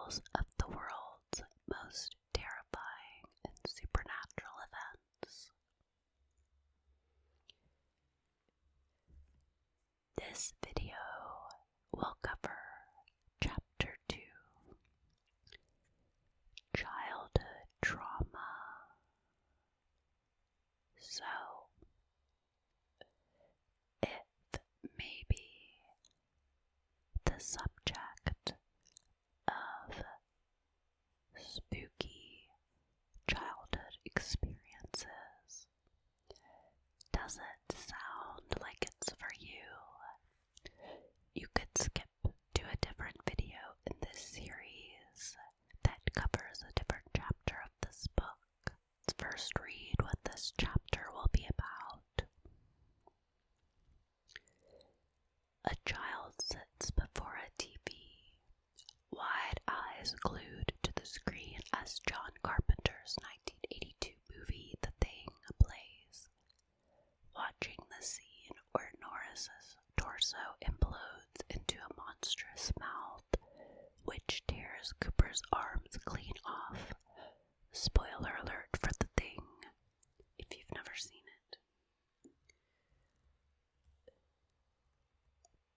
tales of the world's most terrifying and supernatural events. This video will cover Chapter 2, Childhood Trauma. So, if maybe the subject of spooky childhood experiences doesn't sound like it's for you, you could skip to a different video in this series that covers a different chapter of this book. Let's first read what this chapter will be about. A child sits before a TV, wide eyes glued to the screen as John Carpenter's 1982 movie The Thing plays, watching the scene where Norris's torso implodes into a monstrous mouth, which tears Cooper's arms clean off. Spoiler alert for The Thing, if you've never seen it.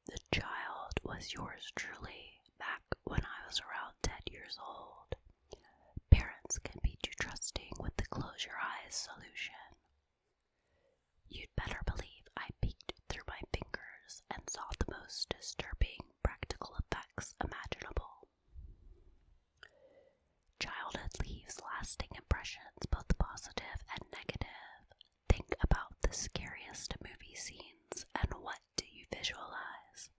The child was yours truly back when I was around 10 years old. Parents can be too trusting with the close your eyes solution. You'd better believe I peeked through my fingers and saw the most disturbing practical effects imaginable. Childhood leaves lasting impressions, both positive and negative. Think about the scariest movie scenes, and what do you visualize?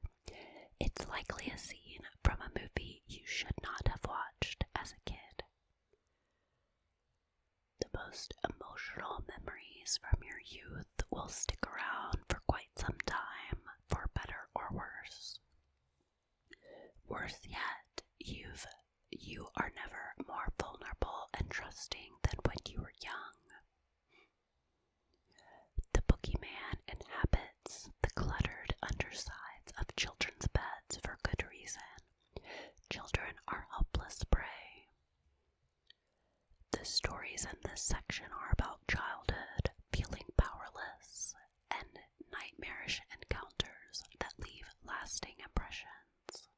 It's likely a scene from a movie you should not have watched as a kid. The most emotional memories from your youth will stick around for quite some time, for better or worse. Worse yet, you are never more vulnerable and trusting than when you were young. The boogeyman inhabits the cluttered undersides of children's beds for good reason. Children are helpless prey. The stories in this section are about childhood, feeling powerless, and nightmarish encounters that leave lasting impressions.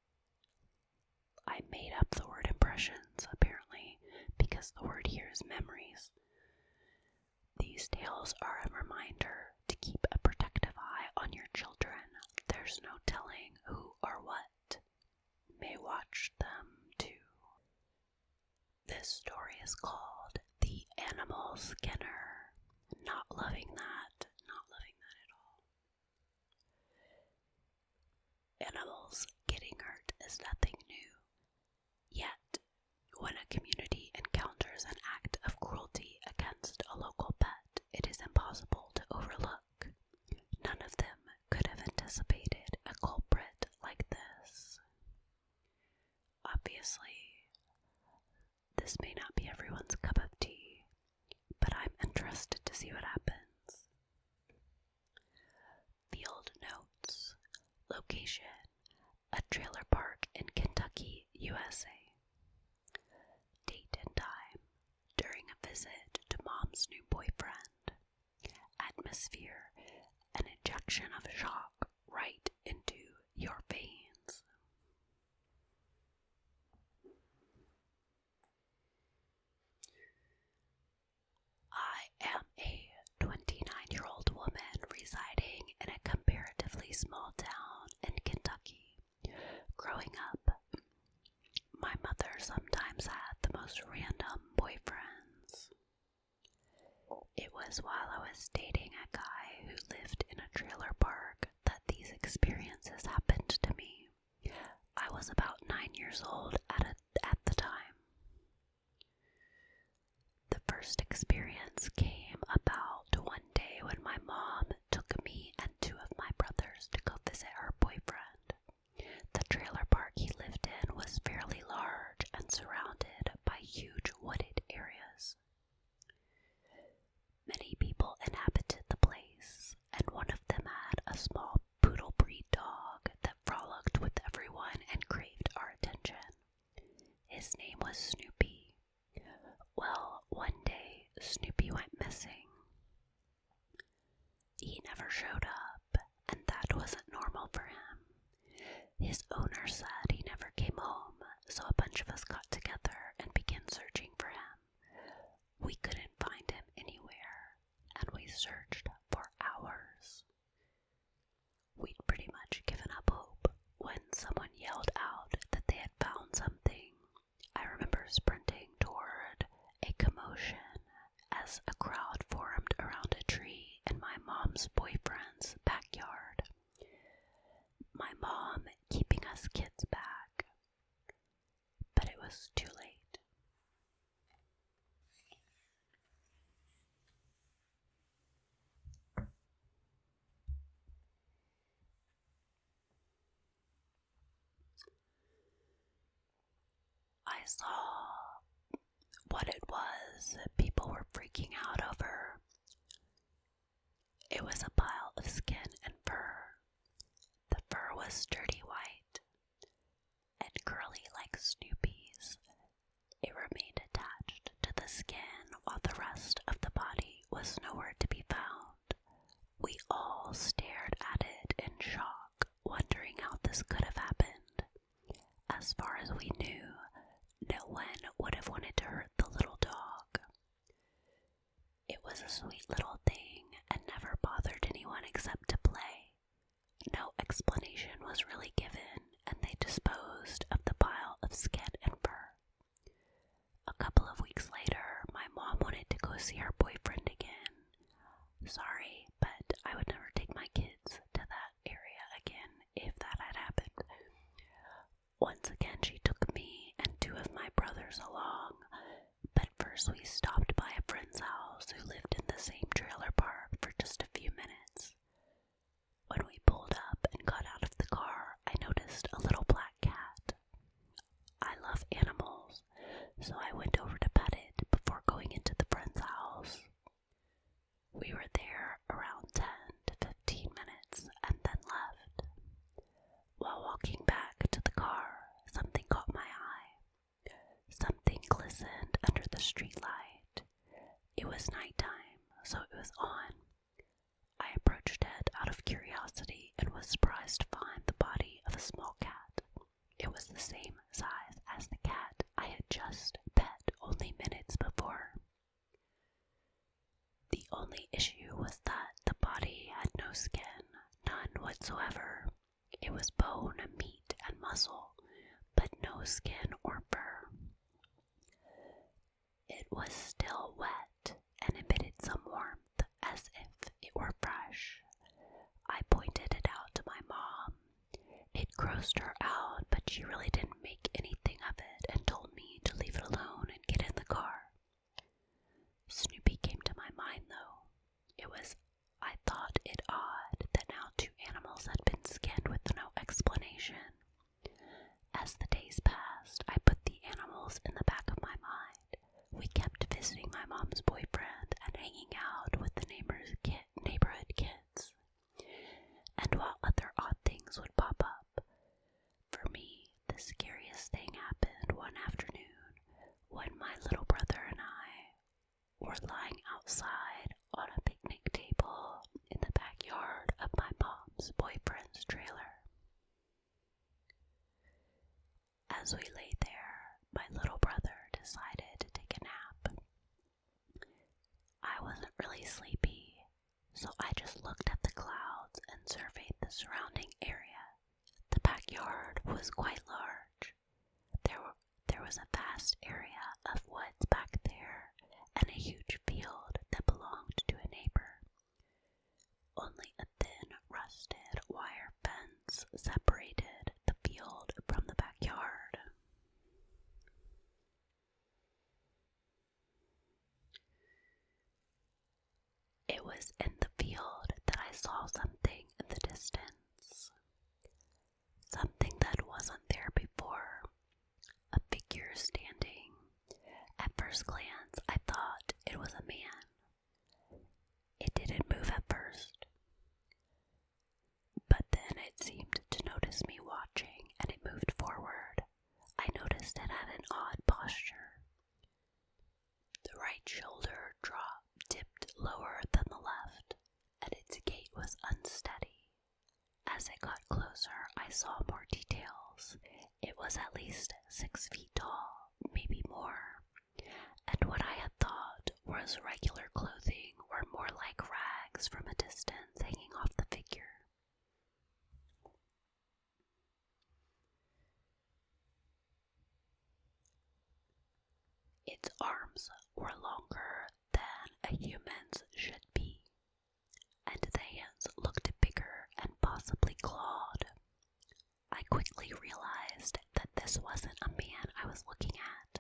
I made up the word impressions, apparently, because the word here is memories. These tales are a reminder to keep a protective eye on your children. There's no telling who or what may watch them too. This story is called The Animal Skinner. Not loving that at all. Animals getting hurt is nothing new. Yet, when a community encounters an act of cruelty against a local pet, it is impossible to overlook. None of them could have anticipated a culprit like this. Obviously, this may not be everyone's cup of tea, but I'm interested to see what happens. Field notes. Location: a trailer park in Kentucky, USA. Date and time: during a visit to mom's new boyfriend. Atmosphere: an injection of shock right into your veins. I am a 29-year-old woman residing in a comparatively small town in Kentucky. Growing up, my mother sometimes had the most random boyfriends. It was while I was dating a guy who lived in a trailer park that these experiences happened to me. I was about 9 years old at the time. The first experience came about one day when my mom took me and 2 of my brothers to go visit her boyfriend. The trailer park he lived in was fairly large and surrounded by huge wooded areas. Many people inhabited the place, and one of them had a small poodle breed dog that frolicked with everyone and craved our attention. His was Snoopy. Well, one day, Snoopy went missing. He never showed up, and that wasn't normal for him. His owner said he never came home, so a bunch of us got together and began searching for him. We couldn't find him anywhere, and we searched for hours. We'd pretty much given up hope when someone yelled out that they had found something. I remember sprinting toward a commotion as a crowd formed around a tree in my mom's boyfriend's backyard. My mom keeping us kids back, but it was too late. I saw what it was people were freaking out over. It was a pile of skin and fur. The fur was dirty white and curly like Snoopy's. It remained attached to the skin while the rest of the body was nowhere to be found. We all stared at it in shock, wondering how this could have happened. As far as we knew, no one would have wanted to hurt the little dog. It was a sweet little thing and never bothered anyone except to play. No explanation was really given, and they disposed of the pile of skin and fur. A couple of weeks later, my mom wanted to go see her boyfriend again. Sorry, but I would never take my kids to that area again if that had happened. Once again, she took me and two of my brothers along, but first we stopped by a friend's house who lived in the same trailer park for just a few minutes. When we pulled up and got out of the car, I noticed a little black cat. I love animals, so I went over to pet it before going into the friend's house. We were there around 10 to 15 minutes and then left. While walking back to the car, something caught my eye. Something glistened under the street light. It was nighttime, so it was on. I approached it out of curiosity and was surprised to find the body of a small cat. It was the same size as the cat I had just pet only minutes before. The only issue was that the body had no skin, none whatsoever. It was bone, meat, and muscle, but no skin or fur. It was still wet and emitted some warmth as if it were fresh. I pointed it out to my mom. It grossed her out, but she really didn't make anything of it and told me to leave it alone and get in the car. Snoopy came to my mind though. I thought it odd that now two animals had been skinned with no explanation. As the days passed, I put the animals in the back of my mind. We kept visiting my mom's boyfriend and hanging out with the neighborhood kids. And while other odd things would pop up, for me, the scariest thing happened one afternoon when my little brother and I were lying outside on a picnic table in the backyard of my mom's boyfriend's trailer. As we lay there, my little brother decided to take a nap. I wasn't really sleepy, so I just looked at the clouds and surveyed the surrounding area. The backyard was quite large. There was a vast area of woods back there and a huge field that belonged to a neighbor. Only a thin, rusted wire fence separated the field from the backyard. It was in the field that I saw something in the distance. Something that wasn't there before. A figure standing. At first glance, I thought it was a man. It didn't move at first, but then it seemed to notice me watching and it moved forward. I noticed it had an odd posture. The right shoulder dipped lower than the left, and its gait was unsteady. As it got closer, I saw more details. It was at least 6 feet tall, maybe more, and what I had thought was regular clothing were more like rags from a distance hanging off the figure. Its arms were longer than a human's should be, and the hands looked bigger and possibly clawed. I quickly realized that this wasn't a man I was looking at.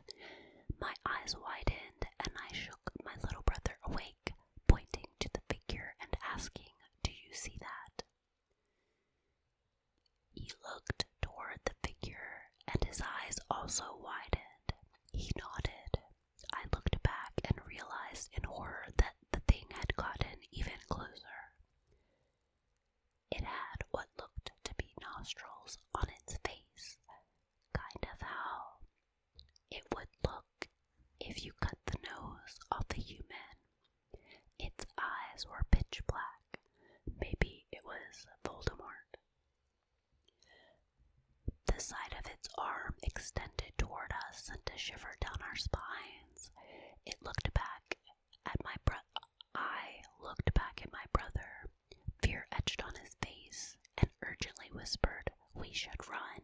My eyes widened and I shook my little brother awake, pointing to the figure and asking, "Do you see that?" He looked toward the figure and his eyes also widened. He nodded. I looked back and realized in horror that the thing had gotten even closer. It had what looked to be nostrils on its face, kind of how it would look if you cut the nose off a human. Its eyes were pitch black. Maybe it was Voldemort. The side of its arm extended toward us sent a shiver down our spines. It looked back at my I looked back at my brother. Fear etched on his face and urgently whispered, "We should run."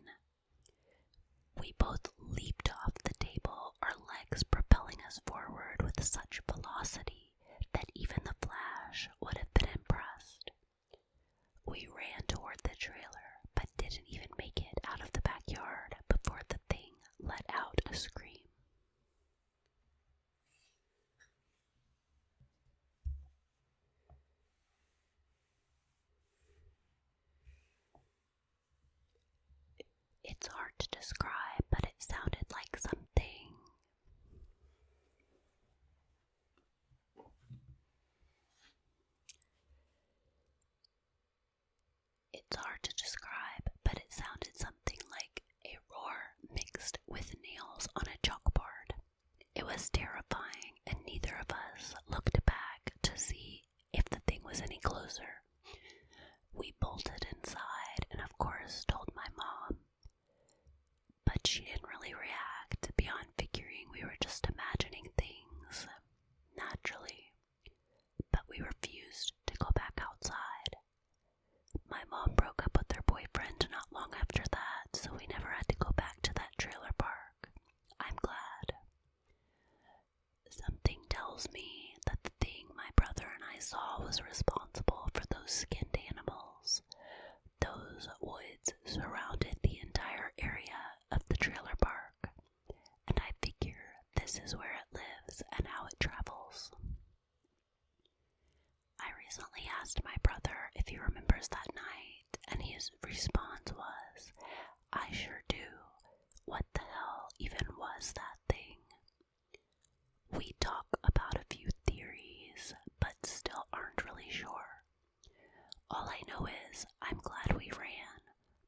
We both leaped off the table, our legs propelling us forward with such velocity that even the Flash would have been impressed. We ran toward the trailer, but didn't even make it out of the backyard before the thing let out a scream. It's hard to describe, but it sounded like something. It's hard to describe, but it sounded something like a roar mixed with nails on a chalkboard. It was terrifying, and neither of us looked back to see if the thing was any closer. We bolted inside and of course told my mom, but she didn't really react beyond figuring we were just imagining things, naturally. But we refused to go back outside. My mom broke up with her boyfriend not long after that, so we never had to go back to that trailer park. I'm glad. Something tells me that the thing my brother and I saw was responsible for those skinned animals. Those woods surrounded the entire area of the trailer park, and I figure this is where it lives and how it travels. I recently asked my brother if he remembers that night, and his response was, "I sure do. What the hell even was that thing?" We talk about a few theories, but still aren't really sure. All I know is I'm glad we ran.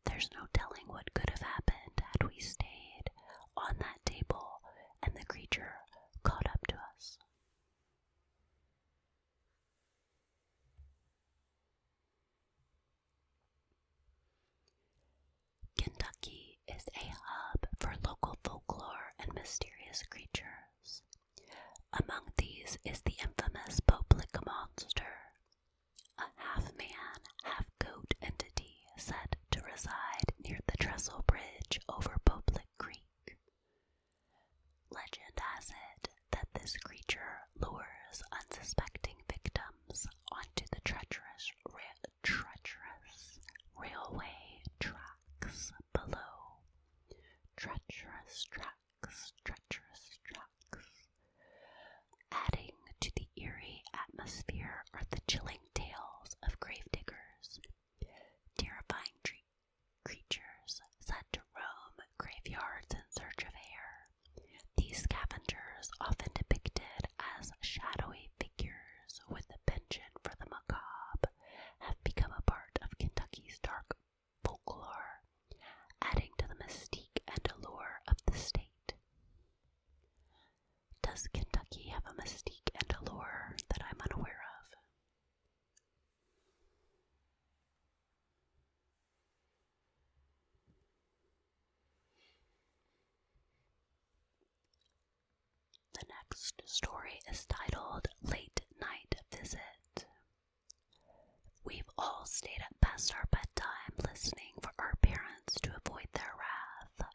There's no telling what could have happened had we stayed on that table and the creature caught up to us. Kentucky is a hub for local folklore and mysterious creatures. Among these is the infamous Poplick monster, a half-man, half-goat entity said to reside near the Trestle Bridge over Poplick Creek. Legend has it that this creature lures unsuspecting victims onto the treacherous railway tracks below. Treacherous tracks. Adding to the eerie atmosphere are the chilling tales of gravediggers, terrifying creatures said to roam graveyards in search of hair. These scavengers, often depicted as shadowy figures with a penchant for the macabre, have become a part of Kentucky's dark folklore, adding to the mystique and allure of the state. The next story is titled Late Night Visit. We've all stayed up past our bedtime listening for our parents to avoid their wrath,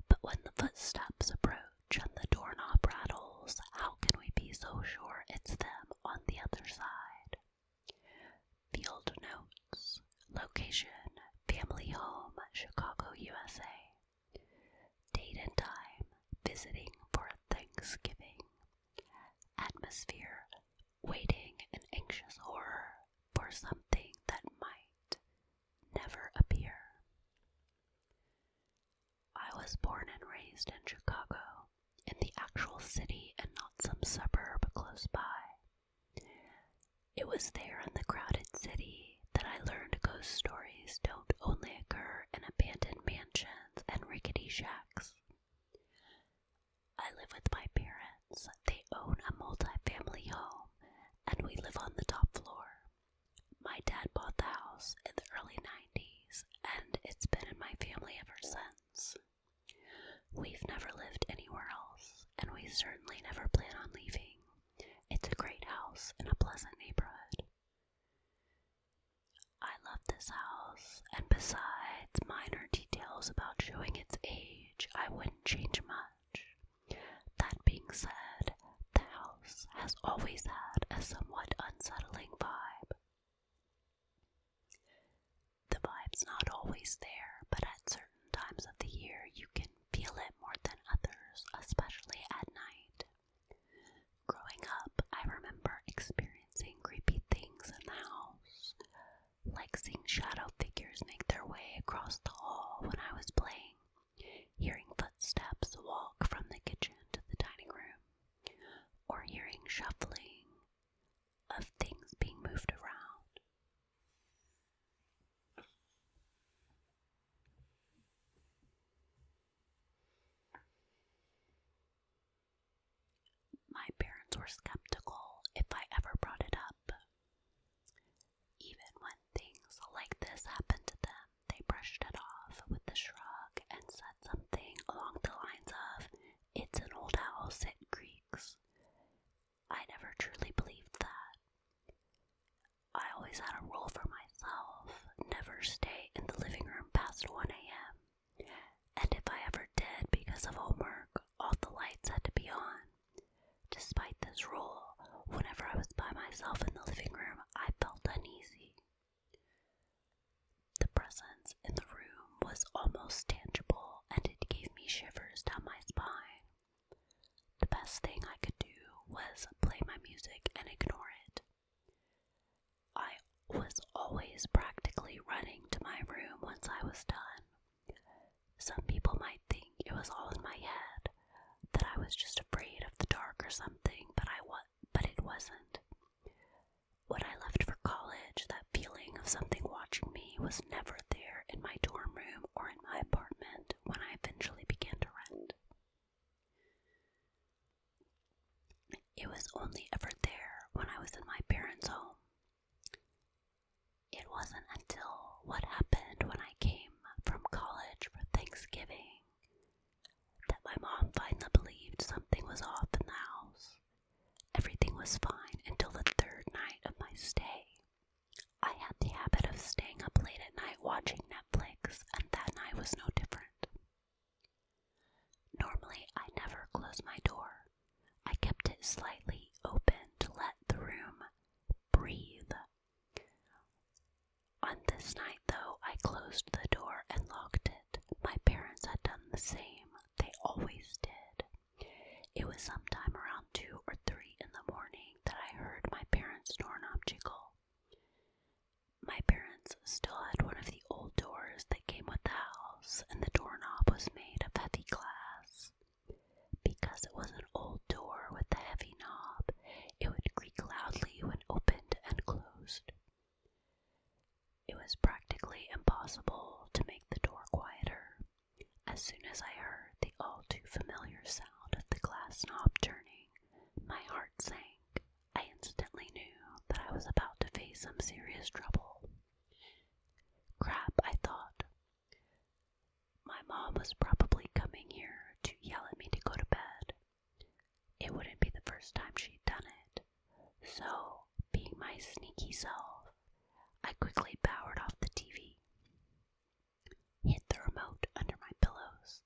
but when the footsteps approach and the doorknob rattles, how can we be so sure it's them on the other side? Field notes. Location, family home, Chicago, USA. Date and time, visiting for Thanksgiving. Atmosphere, waiting in anxious horror for something that might never appear. I was born and raised in Chicago, in the actual city and not some suburb close by. It was there in the crowded city that I learned ghost stories don't only occur in abandoned mansions and rickety shacks. I live with my parents. They own a multi-family home, and we live on the top floor. My dad bought the house in the early 90s, and it's been in my family ever since. We've never lived anywhere else, and we certainly never plan on leaving. It's a great house in a pleasant neighborhood. I love this house, and besides minor details about showing its age, I wouldn't change much. That being said, the house has always had a somewhat unsettling vibe. The vibe's not always there, but at certain times of the year you can feel it more than others, especially at night. Growing up, I remember experiencing creepy things in the house, like seeing shadow figures make their way across the hall when I was playing, hearing footsteps walk from the kitchen to the dining room, or hearing shuffling of things being moved around. My parents were skeptical if I ever brought it up. Even when things like this happened to them, they brushed it off with a shrug and said something along the lines of, "It's an old house, it creaks." I never truly believed that. I always had a rule for myself, never stay in the living room past 1 a.m. And if I ever did because of homework, all the lights had to be on. Despite this rule, whenever I was by myself in the living room, I felt uneasy. The presence in the room was almost tangible, and it gave me shivers down my spine. The best thing I could do was play my music and ignore it. I was always practically running to my room once I was done. Some people might think it was all in my head, that I was just afraid of the dark or something, but it wasn't. When I left for college, that feeling of something watching me was never there in my dorm room or in my apartment when I eventually began to rent. It was only ever there when I was in my parents' home. It wasn't until what happened when I came from college for Thanksgiving that my mom finally believed something was off in the house. Everything was fine until the third night of my stay. I had the habit of staying up late at night watching Netflix, and that night was no different. Normally, I never close my door. I kept it slightly open to let the room breathe. On this night, though, I closed the door and locked it. My parents had done the same. They always did. It was sometime around 2 or 3 in the morning that I heard my parents' doorknob jiggle. My parents still had one of the old doors that came with the house, and the doorknob was made of heavy glass. Because it was an old door with a heavy knob, it would creak loudly when opened and closed. It was practically impossible to make the door quieter. As soon as I heard the all-too-familiar sound of the glass knob turning, my heart sank. I instantly knew that I was about to face some serious trouble. Crap, I thought. My mom was probably coming here to yell at me to go to bed. It wouldn't So, being my sneaky self, I quickly powered off the TV, hid the remote under my pillows,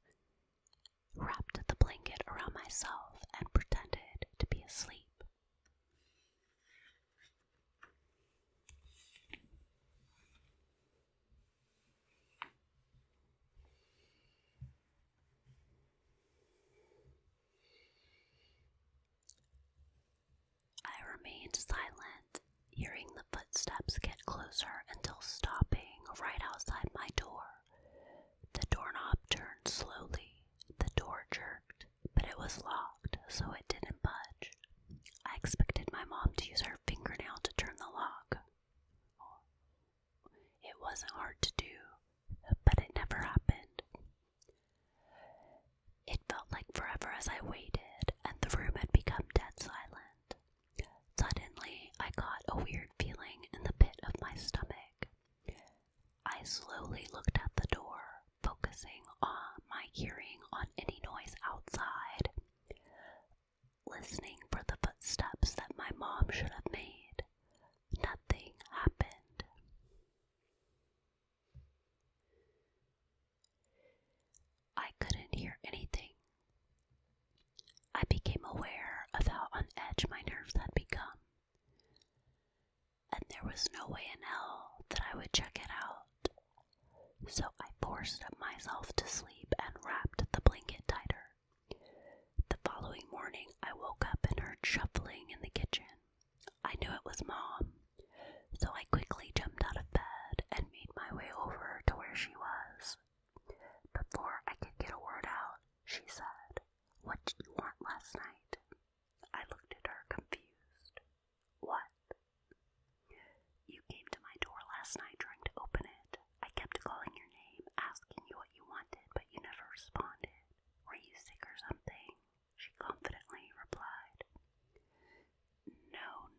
wrapped the blanket around myself, and pretended to be asleep. I remained silent, hearing the footsteps get closer until stopping right outside my door. The doorknob turned slowly, the door jerked, but it was locked, so it didn't budge. I expected my mom to use her fingernail to turn the lock. It wasn't hard to do, but it never happened. It felt like forever as I waited, and the room had become dead silent. Suddenly, I got a weird feeling in the pit of my stomach. I slowly looked at the door, focusing on my hearing on any noise outside, listening for the footsteps that my mom should have made. Nothing happened. I couldn't hear anything. I became aware of how on edge my nerves had become, and there was no way in hell that I would check it out. So I forced myself to sleep and wrapped the blanket tighter. The following morning, I woke up and heard shuffling in the kitchen. I knew it was Mom, so I quickly jumped out of bed and made my way over to where she was. Before I could get a word out, she said, "What did you want last night?" I looked at her confused. "What?" "You came to my door last night trying to open it. I kept calling your name, asking you what you wanted, but you never responded. Were you sick or something?" She confidently replied. No,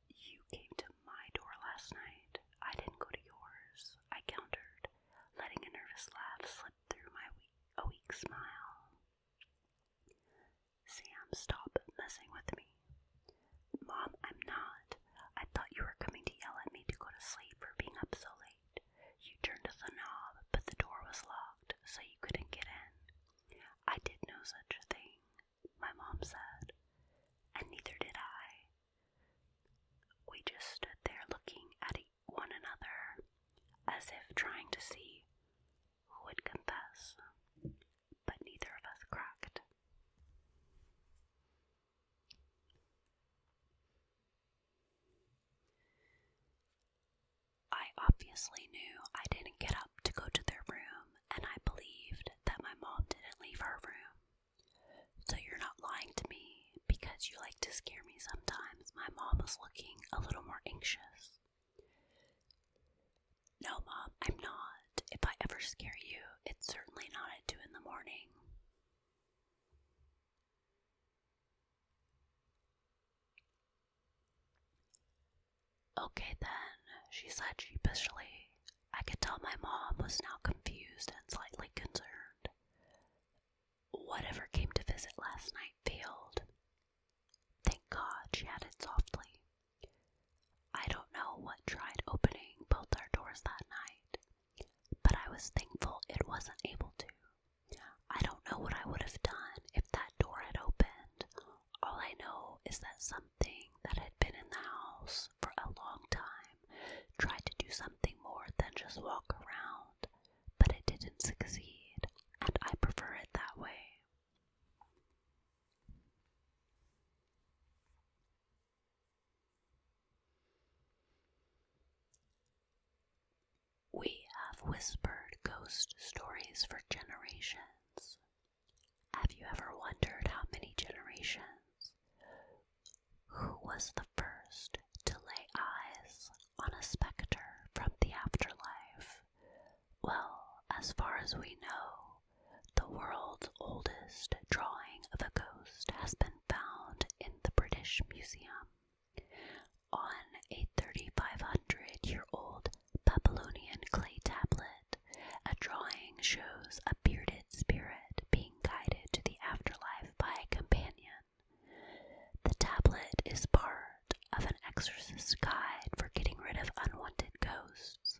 you came to my door last night. I didn't go to yours," I countered, letting a nervous laugh slip through a weak smile. "Sam, stop messing with me." "Mom, I'm not. I thought you were coming to yell at me to go to sleep for being up so late. You turned the knob, but the door was locked, so you couldn't get in." "I did no such a thing," my mom said, "and neither did I." We just stood there looking at one another, as if trying to see who would confess, but neither of us cracked. I obviously knew I didn't get up to go to their room, and I believed that my mom didn't leave her room. "So you're not lying to me because you like to scare me sometimes." My mom was looking a little more anxious. "No, Mom, I'm not. If I ever scare you, it's certainly not at 2 in the morning. "Okay then," she said sheepishly. I could tell my mom was now confused and slightly concerned. "Whatever came to visit last night failed." Thank God, she added softly. I don't know what tried opening both our doors that night, but I was thankful it wasn't able to. I don't know what I would have done if that door had opened. All I know is that something that had been in the house for a long time tried to do something more than just walk around, but it didn't succeed, and I prefer it that way. We have whispered ghost stories for generations. Have you ever wondered how many generations? Who was the first to lay eyes on a specter from the afterlife? Well, as far as we know, the world's oldest drawing of a ghost has been found in the British Museum. On a 3,500-year-old Babylonian clay tablet, a drawing shows a bearded spirit being guided to the afterlife by a companion. The tablet is part Exorcist Guide for Getting Rid of Unwanted Ghosts,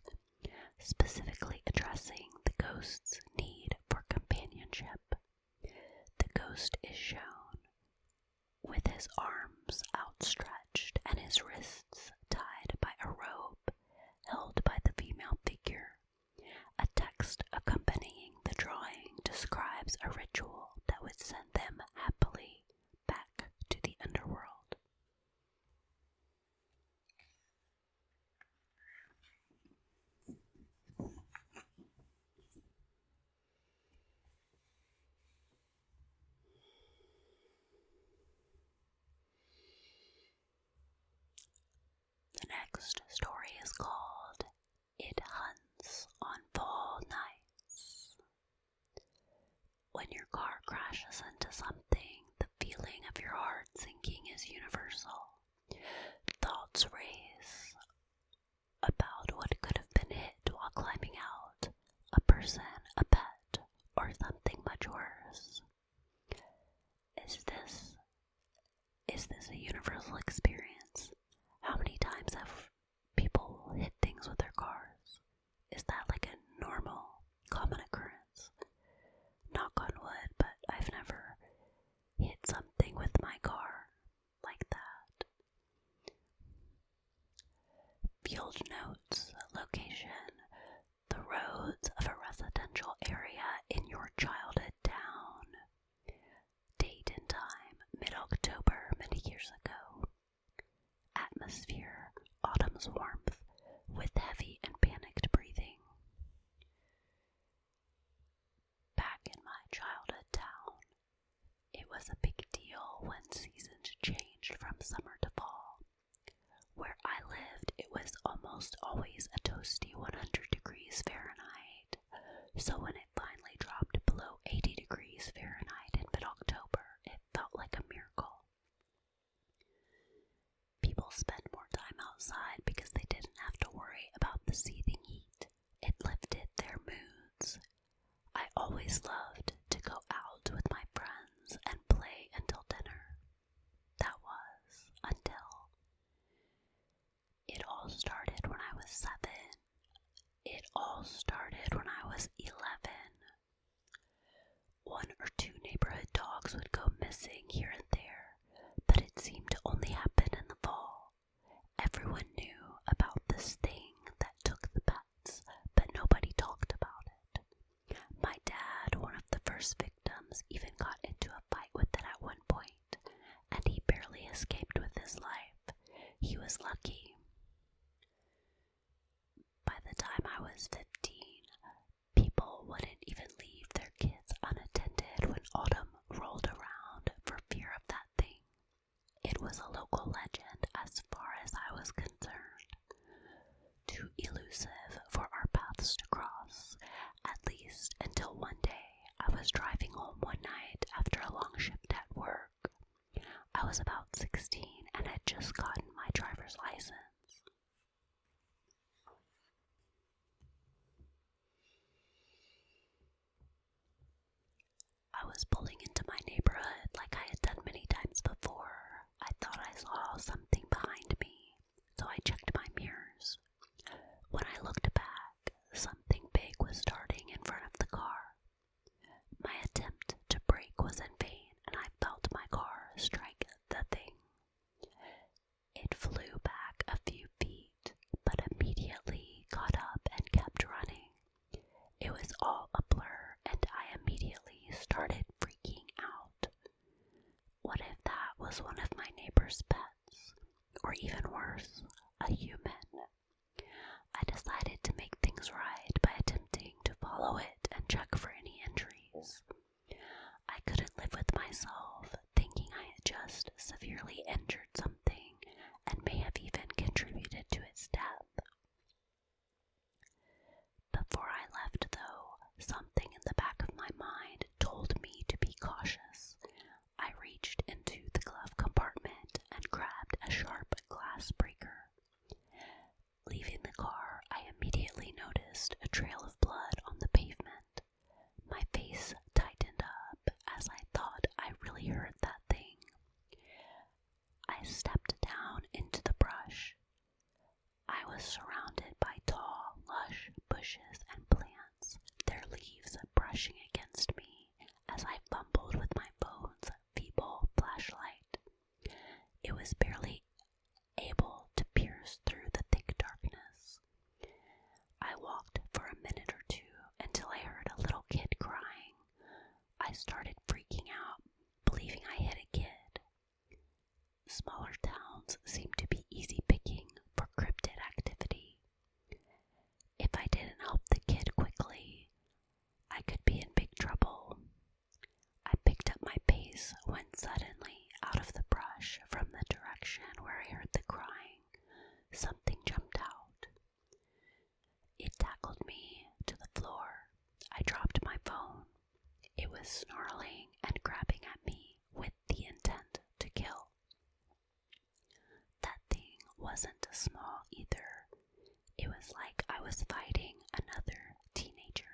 specifically addressing the ghost's need for companionship. The ghost is shown with his arms outstretched and his wrists tied by a rope held by the female figure. A text accompanying the drawing describes a ritual that would send them happily back to the underworld. The next story is called It Hunts on Fall Nights. When your car crashes into something, the feeling of your heart sinking is universal. Thoughts race about what could have been hit while climbing out, a person, a pet, or something much worse. Is this a universal experience? How many times have people hit things with their cars? Is that like a normal, common occurrence? Knock on wood, but I've never hit something with my car like that. Field notes, location, the roads of a residential area in your childhood town. Date and time, mid-October, many years ago. Atmosphere, autumn's warmth, with heavy and panicked breathing. Back in my childhood town, it was a big deal when seasons changed from summer to fall. Where I lived, it was almost always a toasty 100 degrees Fahrenheit, so when it finally dropped below 80 degrees Fahrenheit in mid-October, it felt like a miracle. People spent more time outside because they didn't have to worry about the seething heat. It lifted their moods. I always loved to go out with my friends and play until dinner. That was until it all started when I was 7. It all started when I was 11. One or two neighborhood dogs would go missing here and there, but it seemed to only happen in the fall. Everyone knew about this thing that took the pets, but nobody talked about it. My dad, one of the first victims, even got into a fight with it at one point, and he barely escaped with his life. He was lucky. By the time I was 15, people wouldn't even leave their kids unattended when autumn rolled around for fear of that thing. It was a local legend as far as I was concerned. Too elusive for our paths to cross, at least until one day I was driving home one night after a long shift at work. I was about 16 and had just gotten my driver's license. I was pulling into my neighborhood like I had done many times before. I thought I saw something behind me, so I checked my mirrors. When I looked back, something big was darting in front of the car. My attempt to brake was in vain, and I felt my car strike the thing. It flew back a few feet, but immediately got up and kept running. It was all a blur, and I immediately started freaking out. What if that was one of my neighbor's pets? Or even worse, a human? I decided to make things right by attempting to follow it and check for any injuries. I couldn't live with myself, thinking I had just severely injured something and may have even contributed to its death. Before I left, though, something in the back of my mind told me to be cautious. I reached into the glove compartment and grabbed a sharp glass breaker. Leaving the car, I immediately noticed a trail of blood on the pavement. My face tightened up as I thought I really heard that thing. started freaking out, believing I hit a kid. Smaller towns seem to be easy picking for cryptid activity. If I didn't help the kid quickly, I could be in big trouble. I picked up my pace when suddenly, out of the brush from the direction where I heard the crying, something jumped out. It tackled me to the floor. I dropped my phone. It was snarling and grabbing at me with the intent to kill. That thing wasn't small either. It was like I was fighting another teenager.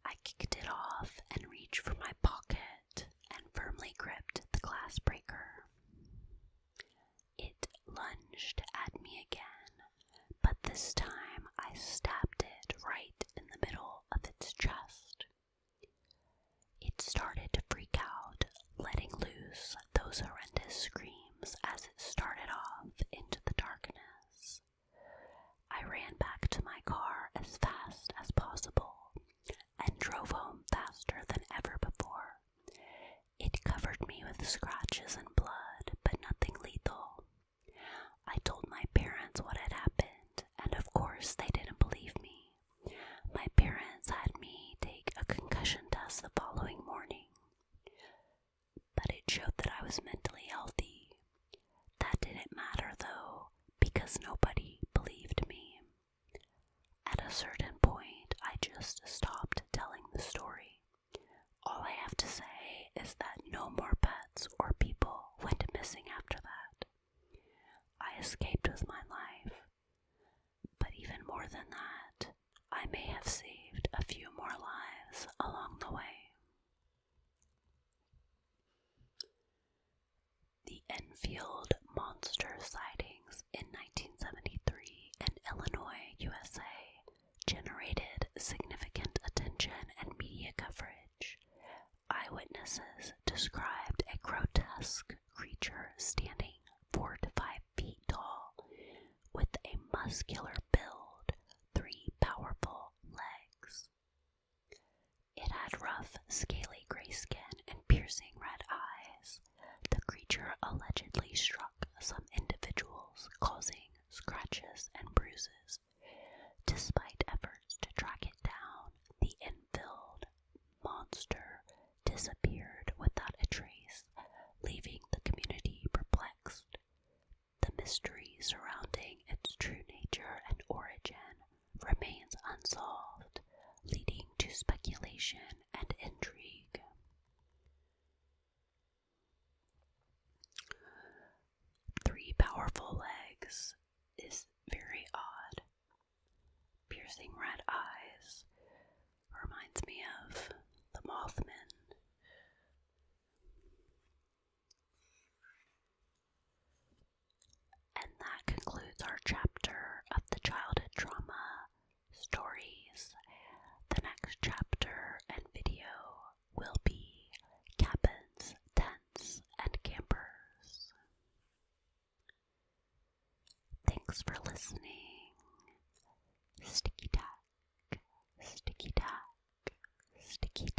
I kicked it off and reached for my pocket and firmly gripped the glass breaker. It lunged at me again, but this time I stabbed it right in the middle of its chest. It started to freak out, letting loose those horrendous screams as it started off into the darkness. I ran back to my car as fast as possible and drove home faster than ever before. It covered me with scratches and blood, but nothing lethal. I told my parents what had happened, and of course they didn't believe me. My parents had me take a concussion test the following morning, but it showed that I was mentally healthy. That didn't matter though, because nobody believed me. At a certain point, I just stopped telling the story. All I have to say is that no more pets or people went missing after that. I escaped with my life, but even more than that, I may have saved a few more lives along the way. The Enfield monster sightings in 1973 in Illinois, USA, generated significant attention and media coverage. Eyewitnesses described a grotesque creature standing 4 to 5 feet tall, with a muscular build, 3 powerful legs. It had rough, scaly gray skin and piercing red eyes. The creature allegedly struck some individuals, causing scratches and bruises. Despite efforts to track it down, the Enfield monster disappeared without a trace, leaving the community perplexed. The mystery surrounding its true nature and origin remains unsolved, leading to speculation and intrigue. Three powerful legs is very odd. Piercing red eyes reminds me of the Mothman. And that concludes our chapter of the childhood trauma stories. The next chapter and video will be cabins, tents, and campers. Thanks for listening. Sticky tack, sticky tack, sticky tack.